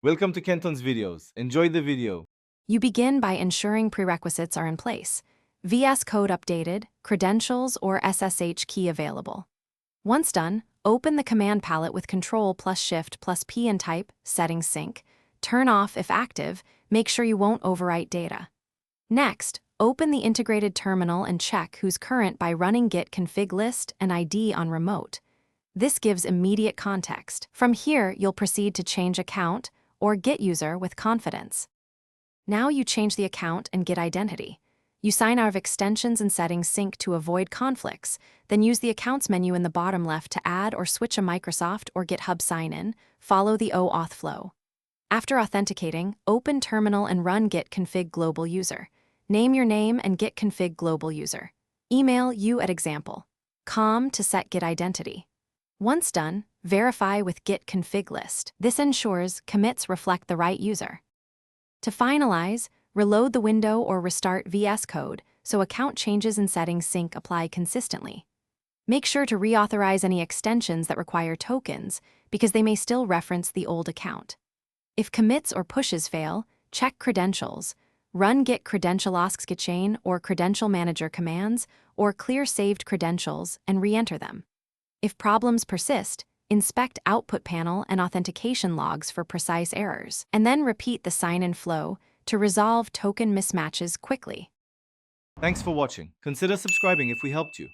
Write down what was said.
Welcome to Kenton's videos. Enjoy the video. You begin by ensuring prerequisites are in place. VS Code updated, credentials or SSH key available. Once done, open the command palette with Ctrl plus Shift plus P and type Settings Sync. Turn off if active, make sure you won't overwrite data. Next, open the integrated terminal and check who's current by running git config list and ID on remote. This gives immediate context. From here, you'll proceed to change account or git user with confidence. Now you change the account and git identity. You sign out of extensions and settings sync to avoid conflicts, then use the accounts menu in the bottom left to add or switch a Microsoft or GitHub sign-in, follow the OAuth flow. After authenticating, open terminal and run git config global user. Name your name and git config global user. Email you@example.com to set git identity. Once done, verify with git config list. This ensures commits reflect the right user. To finalize, reload the window or restart VS Code so account changes and settings sync apply consistently. Make sure to reauthorize any extensions that require tokens because they may still reference the old account. If commits or pushes fail, check credentials. Run git credential chain or credential manager commands or clear saved credentials and re-enter them. If problems persist, inspect output panel and authentication logs for precise errors, and then repeat the sign-in flow to resolve token mismatches quickly. Thanks for watching. Consider subscribing if we helped you.